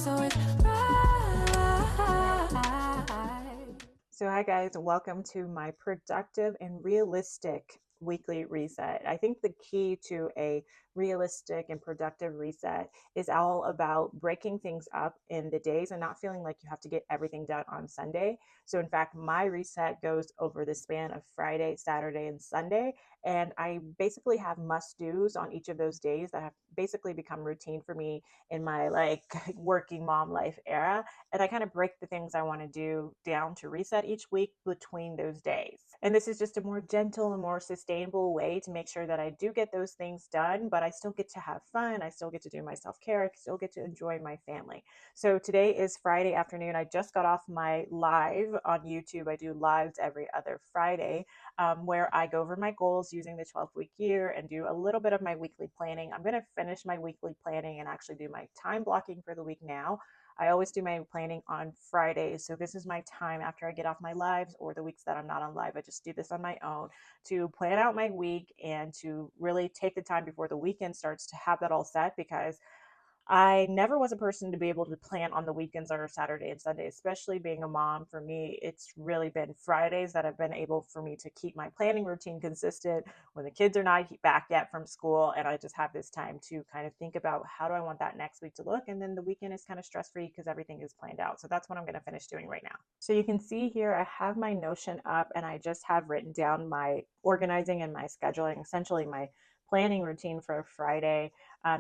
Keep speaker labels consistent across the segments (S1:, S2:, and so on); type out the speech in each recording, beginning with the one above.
S1: is always right.
S2: So hi guys, welcome to my productive and realistic weekly reset. I think the key to a realistic and productive reset is all about breaking things up in the days and not feeling like you have to get everything done on Sunday. So in fact, my reset goes over the span of Friday, Saturday, and Sunday. And I basically have must-dos on each of those days that have basically become routine for me in my like working mom life era. And I kind of break the things I want to do down to reset each week between those days. And this is just a more gentle and more sustainable way to make sure that I do get those things done, but I still get to have fun. I still get to do my self care. I still get to enjoy my family. So today is Friday afternoon. I just got off my live on YouTube. I do lives every other Friday where I go over my goals using the 12-week year and do a little bit of my weekly planning. I'm going to finish my weekly planning and actually do my time blocking for the week now. I always do my planning on Fridays. So this is my time after I get off my lives or the weeks that I'm not on live. I just do this on my own to plan out my week and to really take the time before the weekend starts to have that all set, because I never was a person to be able to plan on the weekends or Saturday and Sunday, especially being a mom. For me, it's really been Fridays that have been able for me to keep my planning routine consistent when the kids are not back yet from school. And I just have this time to kind of think about how do I want that next week to look. And then the weekend is kind of stress free because everything is planned out. So that's what I'm going to finish doing right now. So you can see here, I have my Notion up and I just have written down my organizing and my scheduling, essentially my planning routine for Friday.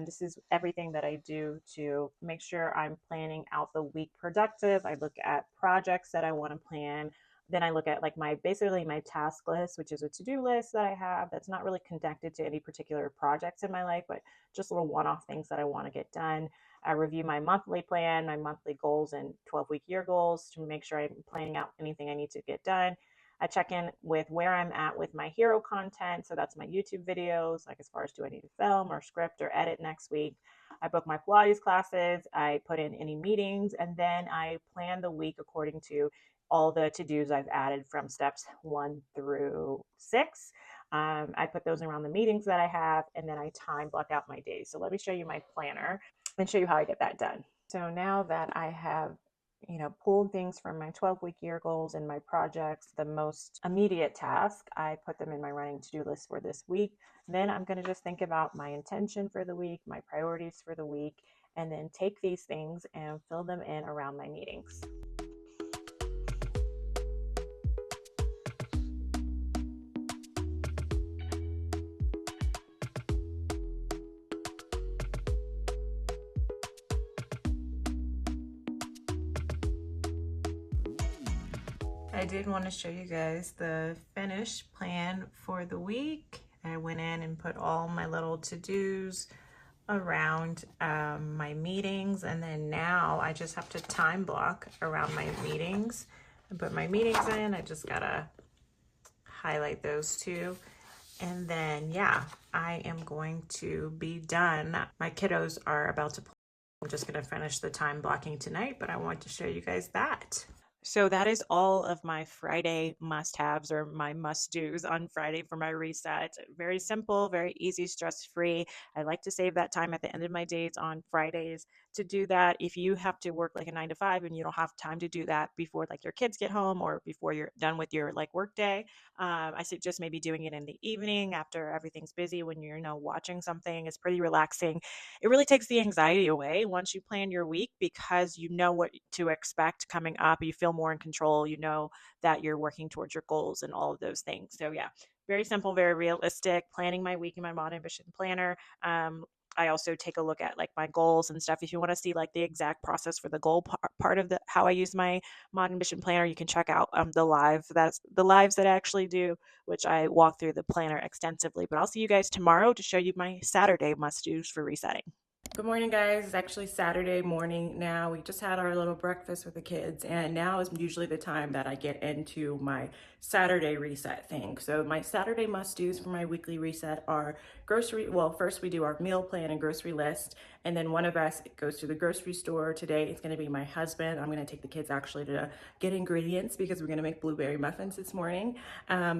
S2: This is everything that I do to make sure I'm planning out the week productive. I look at projects that I want to plan. Then I look at like my basically my task list, which is a to-do list that I have that's not really connected to any particular projects in my life, but just little one-off things that I want to get done. I review my monthly plan, my monthly goals and 12-week year goals to make sure I'm planning out anything I need to get done. I check in with where I'm at with my hero content. So that's my YouTube videos, like as far as do I need to film or script or edit next week. I book my Pilates classes, I put in any meetings, and then I plan the week according to all the to-dos I've added from steps 1 through 6. I put those around the meetings that I have, and then I time block out my days. So let me show you my planner and show you how I get that done. So now that I have pulled things from my 12-week year goals and my projects, the most immediate task, I put them in my running to-do list for this week. Then I'm going to just think about my intention for the week, my priorities for the week, and then take these things and fill them in around my meetings. I did want to show you guys the finished plan for the week. I went in and put all my little to-dos around my meetings, and then now I just have to time block around my meetings and put my meetings in. I just gotta highlight those two, and then yeah, I am going to be done. My kiddos are about to play. I'm just gonna finish the time blocking tonight, but I want to show you guys that. So that is all of my Friday must-haves or my must-dos on Friday for my reset. Very simple, very easy, stress-free. I like to save that time at the end of my days on Fridays to do that. If you have to work like a 9 to 5 and you don't have time to do that before like your kids get home or before you're done with your like work day, I suggest maybe doing it in the evening after everything's busy when you're watching something. It's pretty relaxing. It really takes the anxiety away once you plan your week because you know what to expect coming up. You feel more in control. You know that you're working towards your goals and all of those things. So yeah, very simple, very realistic. Planning my week in my Modern Ambition planner. I also take a look at like my goals and stuff. If you want to see like the exact process for the goal part of the how I use my Modern Ambition planner, you can check out the lives that I actually do, which I walk through the planner extensively. But I'll see you guys tomorrow to show you my Saturday must-dos for resetting. Good morning, guys. It's actually Saturday morning now. We just had our little breakfast with the kids, and now is usually the time that I get into my Saturday reset thing. So my Saturday must-dos for my weekly reset are first we do our meal plan and grocery list, And then one of us goes to the grocery store. Today it's going to be my husband. I'm going to take the kids actually to get ingredients because we're going to make blueberry muffins this morning.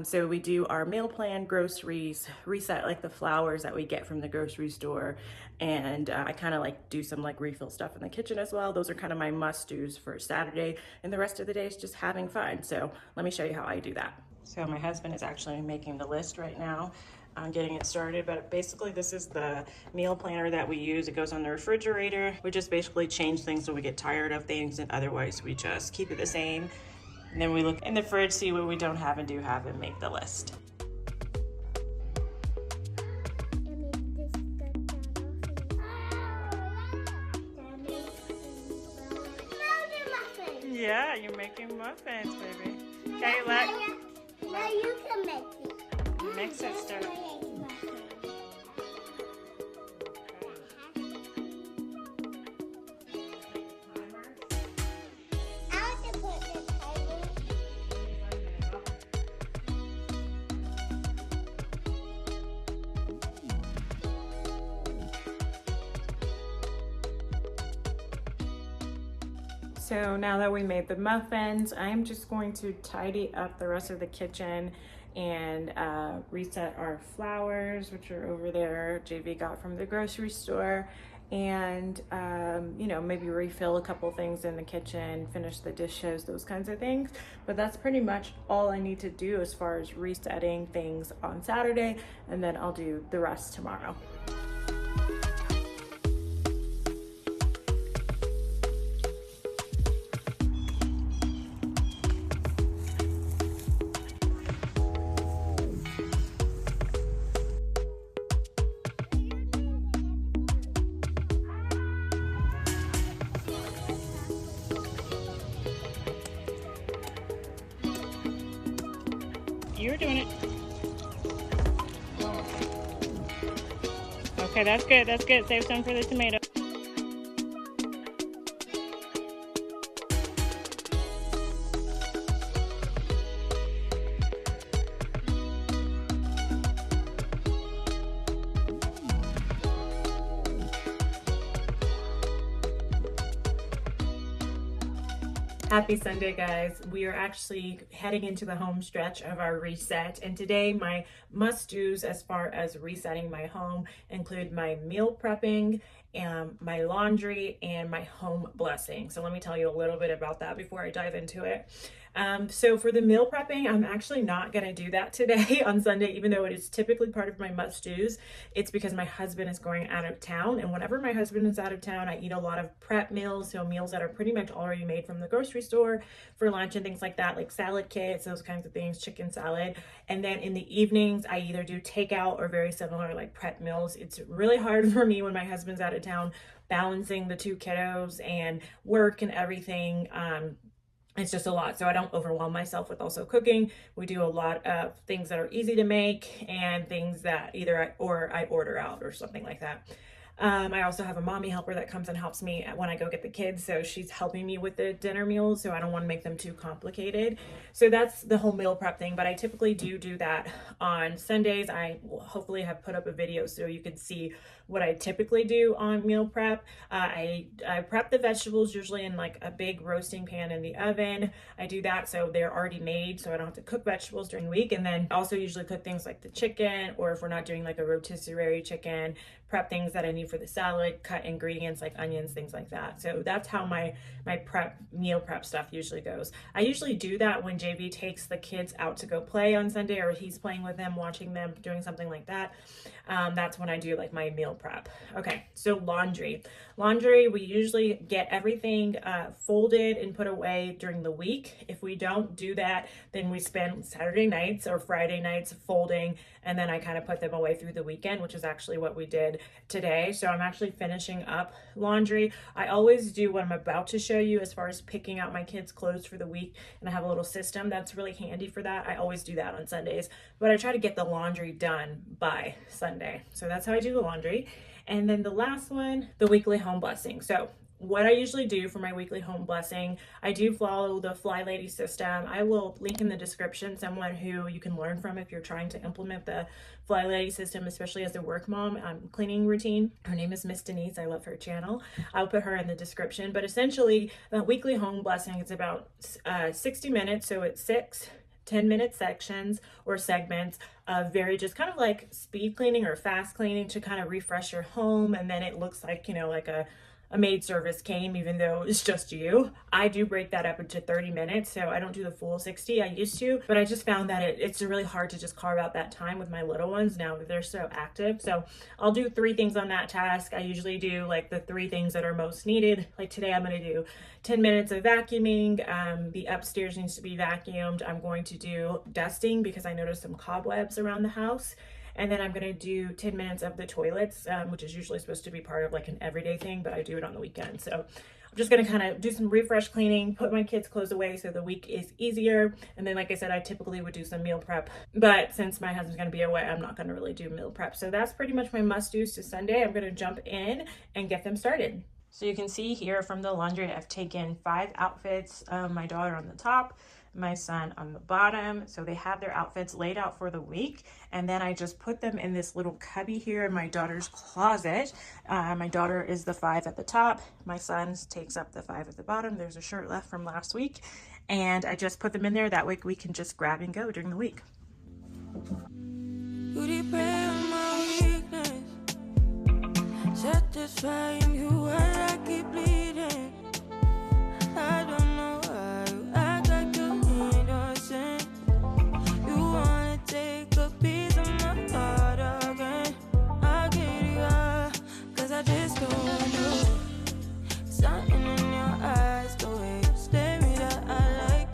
S2: So we do our meal plan, groceries, reset like the flowers that we get from the grocery store. And I kind of like do some like refill stuff in the kitchen as well. Those are kind of my must-dos for Saturday. And the rest of the day is just having fun. So let me show you how I do that. So my husband is actually making the list right now. I'm getting it started, but basically this is the meal planner that we use. It goes on the refrigerator. We just basically change things so we get tired of things, and otherwise we just keep it the same. And then we look in the fridge, see what we don't have and do have, and make the list. Yeah, you're making muffins, baby. Okay,
S1: now you can make it.
S2: Mix it, stir. So now that we made the muffins, I'm just going to tidy up the rest of the kitchen and reset our flowers, which are over there. JV got from the grocery store, and you know, maybe refill a couple things in the kitchen, finish the dishes, those kinds of things. But that's pretty much all I need to do as far as resetting things on Saturday, and then I'll do the rest tomorrow. You're doing it. Okay, that's good. That's good. Save some for the tomato. Happy Sunday, guys. We are actually heading into the home stretch of our reset, and today my must-dos as far as resetting my home include my meal prepping, my laundry, and my home blessing. So let me tell you a little bit about that before I dive into it. So for the meal prepping, I'm actually not going to do that today on Sunday, even though it is typically part of my must-dos. It's because my husband is going out of town, and whenever my husband is out of town, I eat a lot of prep meals, so meals that are pretty much already made from the grocery store for lunch and things like that, like salad kits, those kinds of things, chicken salad. And then in the evenings, I either do takeout or very similar like prep meals. It's really hard for me when my husband's out of town, balancing the two kiddos and work and everything. It's just a lot, so I don't overwhelm myself with also cooking. We do a lot of things that are easy to make and things that either I order out or something like that. I also have a mommy helper that comes and helps me when I go get the kids, so she's helping me with the dinner meals, so I don't want to make them too complicated. So that's the whole meal prep thing, but I typically do that on Sundays. I will hopefully have put up a video so you can see what I typically do on meal prep. I prep the vegetables usually in like a big roasting pan in the oven. I do that so they're already made, so I don't have to cook vegetables during the week. And then also usually cook things like the chicken, or if we're not doing like a rotisserie chicken, prep things that I need for the salad, cut ingredients like onions, things like that. So that's how my meal prep stuff usually goes. I usually do that when JV takes the kids out to go play on Sunday, or he's playing with them, watching them, doing something like that. That's when I do like my meal prep. Okay, so laundry. Laundry, we usually get everything folded and put away during the week. If we don't do that, then we spend Saturday nights or Friday nights folding, and then I kind of put them away through the weekend, which is actually what we did today. So I'm actually finishing up laundry. I always do what I'm about to show you as far as picking out my kids' clothes for the week, and I have a little system that's really handy for that. I always do that on Sundays, but I try to get the laundry done by Sunday. So that's how I do the laundry. And then the last one, the weekly home blessing. So what I usually do for my weekly home blessing, I do follow the Fly Lady system. I will link in the description someone who you can learn from if you're trying to implement the Fly Lady system, especially as a work mom cleaning routine. Her name is Miss Denise. I love her channel. I'll put her in the description. But essentially, the weekly home blessing is about 60 minutes. So it's 10-minute sections or segments of very just kind of like speed cleaning or fast cleaning to kind of refresh your home. And then it looks like, you know, like a maid service came, even though it's just you. I do break that up into 30 minutes, so I don't do the full 60. I used to, but I just found that it's really hard to just carve out that time with my little ones now that they're so active. So I'll do 3 things on that task. I usually do like the 3 things that are most needed. Like today I'm going to do 10 minutes of vacuuming. The upstairs needs to be vacuumed. I'm going to do dusting because I noticed some cobwebs around the house. And then I'm gonna do 10 minutes of the toilets, which is usually supposed to be part of like an everyday thing, but I do it on the weekend. So I'm just gonna kind of do some refresh cleaning, put my kids' clothes away so the week is easier. And then, like I said, I typically would do some meal prep, but since my husband's gonna be away, I'm not gonna really do meal prep. So that's pretty much my must-dos to Sunday. I'm gonna jump in and get them started. So you can see here from the laundry, I've taken 5 outfits, my daughter on the top, my son on the bottom. So they have their outfits laid out for the week. And then I just put them in this little cubby here in my daughter's closet. My daughter is the 5 at the top. My son takes up the 5 at the bottom. There's a shirt left from last week. And I just put them in there. That way we can just grab and go during the week.
S3: Satisfying you while I keep bleeding. I don't know why you act like you innocent. You wanna take a piece of my heart again. I get it up, cause I just don't want you. Something in your eyes, the way you stare me that I like.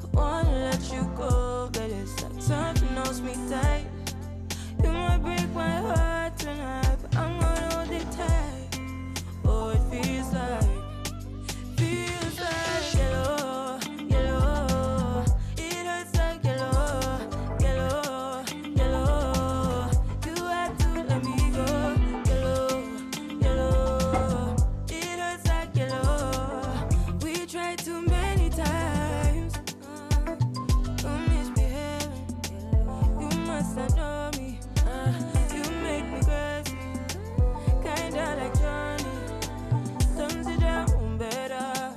S3: I wanna let you go, but it's like something else me tight. You might break my heart tonight, but I'm gonna hold it tight. Oh, it feels like yellow, yellow. It hurts like yellow, yellow, yellow. You had to let me go, yellow, yellow. It hurts like yellow. We tried too many times. Don't misbehaving. You must have known me. You make me crazy, kinda like Johnny. Thumbs it down better,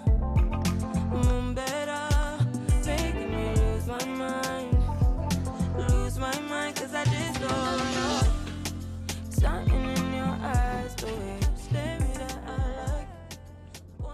S3: making me lose my mind, cause I just don't know. Something in your eyes, the way you stare me that I like.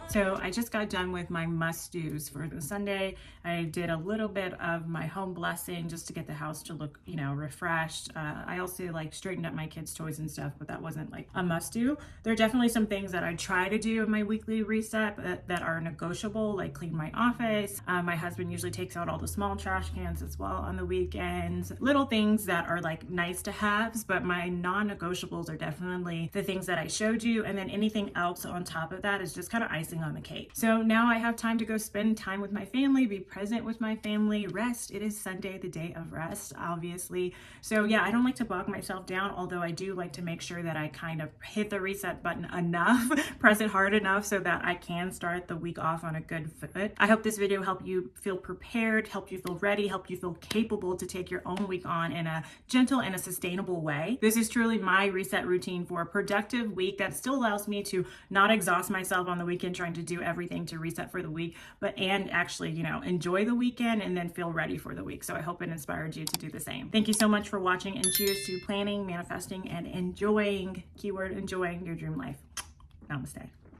S2: So I just got done with my must-dos for the Sunday. I did a little bit of my home blessing just to get the house to look, you know, refreshed. I also like straightened up my kids' toys and stuff, but that wasn't like a must-do. There are definitely some things that I try to do in my weekly reset that are negotiable, like clean my office. My husband usually takes out all the small trash cans as well on the weekends. Little things that are like nice to haves, but my non-negotiables are definitely the things that I showed you. And then anything else on top of that is just kind of icing on the cake. So now I have time to go spend time with my family, be present with my family, rest. It is Sunday, the day of rest, obviously. So yeah, I don't like to bog myself down, although I do like to make sure that I kind of hit the reset button enough, press it hard enough so that I can start the week off on a good foot. I hope this video helped you feel prepared, help you feel ready, help you feel capable to take your own week on in a gentle and a sustainable way. This is truly my reset routine for a productive week that still allows me to not exhaust myself on the weekend trying to do everything to reset for the week, and actually, you know, enjoy the weekend and then feel ready for the week. So I hope it inspired you to do the same. Thank you so much for watching, and cheers to planning, manifesting, and enjoying, keyword enjoying, your dream life. Namaste.